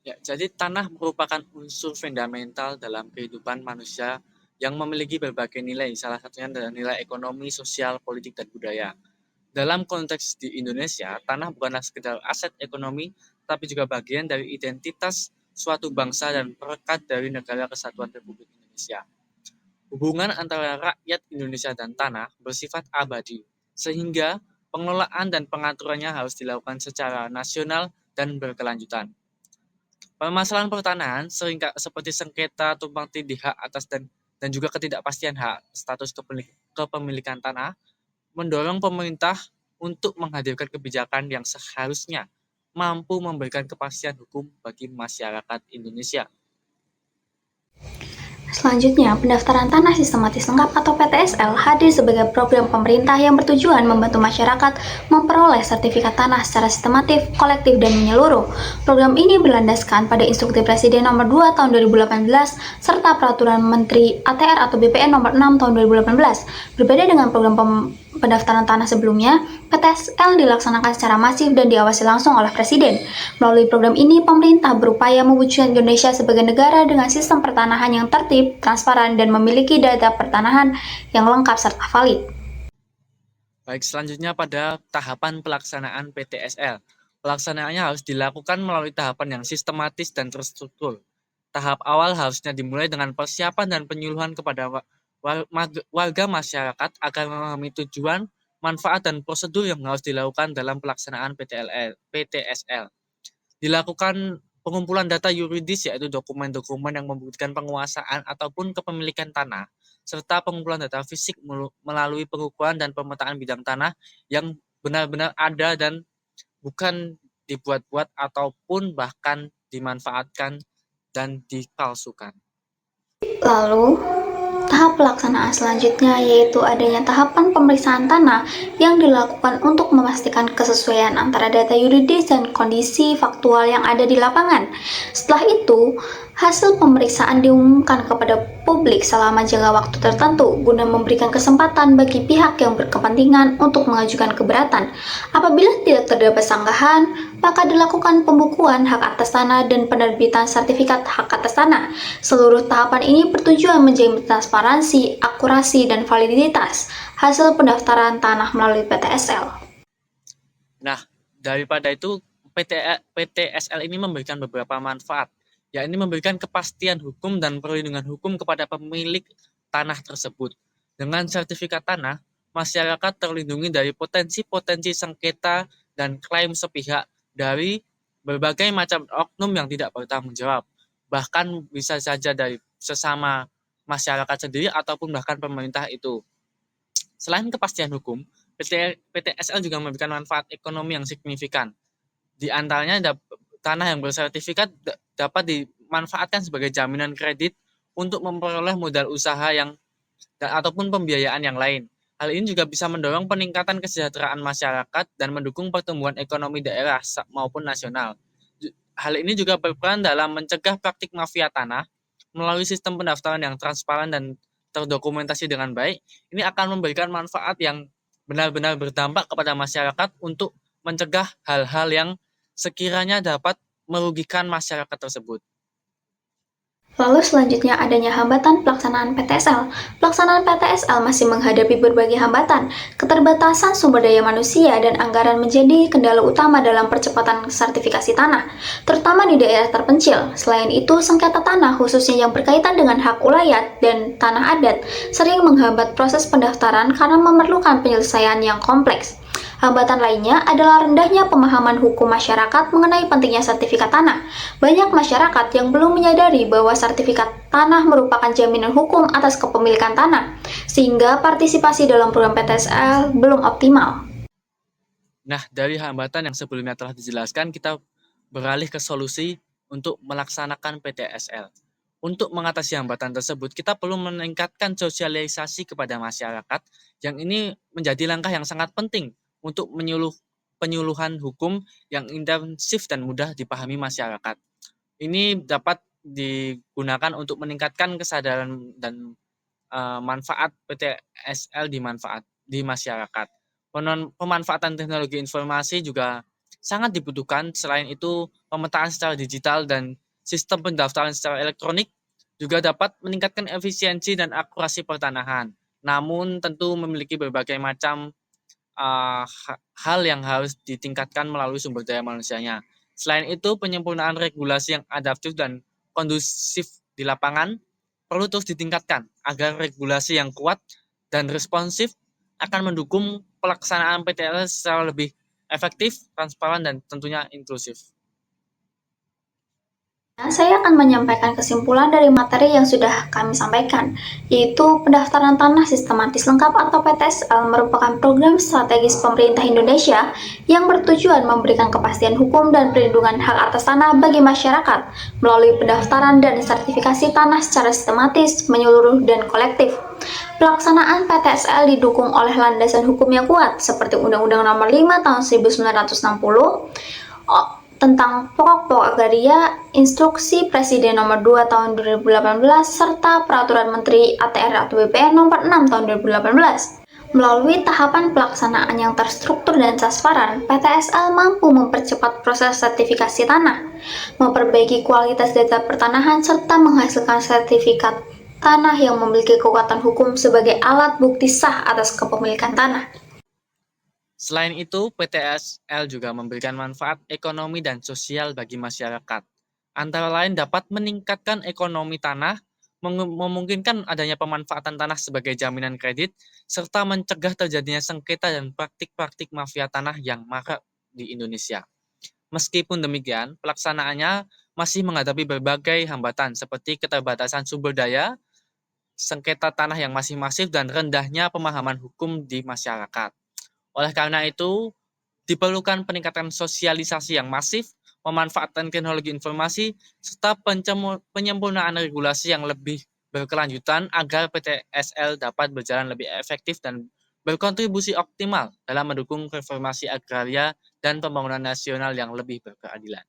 Ya, jadi tanah merupakan unsur fundamental dalam kehidupan manusia yang memiliki berbagai nilai, salah satunya adalah nilai ekonomi, sosial, politik, dan budaya. Dalam konteks di Indonesia, tanah bukanlah sekedar aset ekonomi, tapi juga bagian dari identitas suatu bangsa dan perekat dari Negara Kesatuan Republik Indonesia. Hubungan antara rakyat Indonesia dan tanah bersifat abadi, sehingga pengelolaan dan pengaturannya harus dilakukan secara nasional dan berkelanjutan. Permasalahan pertanahan sering seperti sengketa tumpang tindih hak atas dan juga ketidakpastian hak status kepemilikan tanah mendorong pemerintah untuk menghadirkan kebijakan yang seharusnya mampu memberikan kepastian hukum bagi masyarakat Indonesia. Selanjutnya, pendaftaran tanah sistematis lengkap atau PTSL hadir sebagai program pemerintah yang bertujuan membantu masyarakat memperoleh sertifikat tanah secara sistematif, kolektif, dan menyeluruh. Program ini berlandaskan pada Instruksi Presiden Nomor 2 Tahun 2018 serta Peraturan Menteri ATR atau BPN Nomor 6 Tahun 2018. Berbeda dengan program pendaftaran tanah sebelumnya, PTSL dilaksanakan secara masif dan diawasi langsung oleh Presiden. Melalui program ini, pemerintah berupaya mewujudkan Indonesia sebagai negara dengan sistem pertanahan yang tertib, transparan, dan memiliki data pertanahan yang lengkap serta valid. Baik, selanjutnya pada tahapan pelaksanaan PTSL. Pelaksanaannya harus dilakukan melalui tahapan yang sistematis dan terstruktur. Tahap awal harusnya dimulai dengan persiapan dan penyuluhan kepada warga masyarakat agar memahami tujuan, manfaat, dan prosedur yang harus dilakukan dalam pelaksanaan PTSL. Dilakukan pengumpulan data yuridis yaitu dokumen-dokumen yang membuktikan penguasaan ataupun kepemilikan tanah, serta pengumpulan data fisik melalui pengukuran dan pemetaan bidang tanah yang benar-benar ada dan bukan dibuat-buat ataupun bahkan dimanfaatkan dan dipalsukan. Lalu, tahap pelaksanaan selanjutnya yaitu adanya tahapan pemeriksaan tanah yang dilakukan untuk memastikan kesesuaian antara data yuridis dan kondisi faktual yang ada di lapangan. Setelah itu, hasil pemeriksaan diumumkan kepada publik selama jangka waktu tertentu guna memberikan kesempatan bagi pihak yang berkepentingan untuk mengajukan keberatan. Apabila tidak terdapat sanggahan, maka dilakukan pembukuan hak atas tanah dan penerbitan sertifikat hak atas tanah. Seluruh tahapan ini bertujuan menjamin transparansi, akurasi, dan validitas hasil pendaftaran tanah melalui PTSL. Nah, daripada itu PTSL ini memberikan beberapa manfaat, yakni memberikan kepastian hukum dan perlindungan hukum kepada pemilik tanah tersebut. Dengan sertifikat tanah, masyarakat terlindungi dari potensi-potensi sengketa dan klaim sepihak dari berbagai macam oknum yang tidak bertanggung jawab. Bahkan bisa saja dari sesama masyarakat sendiri ataupun bahkan pemerintah itu. Selain kepastian hukum, PTSL juga memberikan manfaat ekonomi yang signifikan. Di antaranya tanah yang bersertifikat dapat dimanfaatkan sebagai jaminan kredit untuk memperoleh modal usaha ataupun pembiayaan yang lain. Hal ini juga bisa mendorong peningkatan kesejahteraan masyarakat dan mendukung pertumbuhan ekonomi daerah maupun nasional. Hal ini juga berperan dalam mencegah praktik mafia tanah melalui sistem pendaftaran yang transparan dan terdokumentasi dengan baik. Ini akan memberikan manfaat yang benar-benar berdampak kepada masyarakat untuk mencegah hal-hal yang sekiranya dapat merugikan masyarakat tersebut. Lalu selanjutnya adanya hambatan pelaksanaan PTSL. Pelaksanaan PTSL masih menghadapi berbagai hambatan. Keterbatasan sumber daya manusia dan anggaran menjadi kendala utama dalam percepatan sertifikasi tanah, terutama di daerah terpencil. Selain itu, sengketa tanah khususnya yang berkaitan dengan hak ulayat dan tanah adat sering menghambat proses pendaftaran karena memerlukan penyelesaian yang kompleks. Hambatan lainnya adalah rendahnya pemahaman hukum masyarakat mengenai pentingnya sertifikat tanah. Banyak masyarakat yang belum menyadari bahwa sertifikat tanah merupakan jaminan hukum atas kepemilikan tanah, sehingga partisipasi dalam program PTSL belum optimal. Nah, dari hambatan yang sebelumnya telah dijelaskan, kita beralih ke solusi untuk melaksanakan PTSL. Untuk mengatasi hambatan tersebut, kita perlu meningkatkan sosialisasi kepada masyarakat, yang ini menjadi langkah yang sangat penting untuk penyuluhan hukum yang intensif dan mudah dipahami masyarakat. Ini dapat digunakan untuk meningkatkan kesadaran dan manfaat PTSL di masyarakat. Pemanfaatan teknologi informasi juga sangat dibutuhkan. Selain itu, pemetaan secara digital dan sistem pendaftaran secara elektronik juga dapat meningkatkan efisiensi dan akurasi pertanahan. Namun tentu memiliki berbagai macam hal yang harus ditingkatkan melalui sumber daya manusianya. Selain itu, penyempurnaan regulasi yang adaptif dan kondusif di lapangan perlu terus ditingkatkan agar regulasi yang kuat dan responsif akan mendukung pelaksanaan PTL secara lebih efektif, transparan, dan tentunya inklusif. Saya akan menyampaikan kesimpulan dari materi yang sudah kami sampaikan, yaitu pendaftaran tanah sistematis lengkap atau PTSL merupakan program strategis pemerintah Indonesia yang bertujuan memberikan kepastian hukum dan perlindungan hak atas tanah bagi masyarakat melalui pendaftaran dan sertifikasi tanah secara sistematis, menyeluruh, dan kolektif. Pelaksanaan PTSL didukung oleh landasan hukum yang kuat seperti Undang-Undang Nomor 5 Tahun 1960 tentang pokok-pokok agraria, Instruksi Presiden Nomor 2 Tahun 2018, serta Peraturan Menteri ATR atau BPN Nomor 6 Tahun 2018. Melalui tahapan pelaksanaan yang terstruktur dan transparan, PTSL mampu mempercepat proses sertifikasi tanah, memperbaiki kualitas data pertanahan, serta menghasilkan sertifikat tanah yang memiliki kekuatan hukum sebagai alat bukti sah atas kepemilikan tanah. Selain itu, PTSL juga memberikan manfaat ekonomi dan sosial bagi masyarakat. Antara lain dapat meningkatkan ekonomi tanah, memungkinkan adanya pemanfaatan tanah sebagai jaminan kredit, serta mencegah terjadinya sengketa dan praktik-praktik mafia tanah yang marak di Indonesia. Meskipun demikian, pelaksanaannya masih menghadapi berbagai hambatan seperti keterbatasan sumber daya, sengketa tanah yang masih masif, dan rendahnya pemahaman hukum di masyarakat. Oleh karena itu, diperlukan peningkatan sosialisasi yang masif, pemanfaatan teknologi informasi, serta penyempurnaan regulasi yang lebih berkelanjutan agar PTSL dapat berjalan lebih efektif dan berkontribusi optimal dalam mendukung reformasi agraria dan pembangunan nasional yang lebih berkeadilan.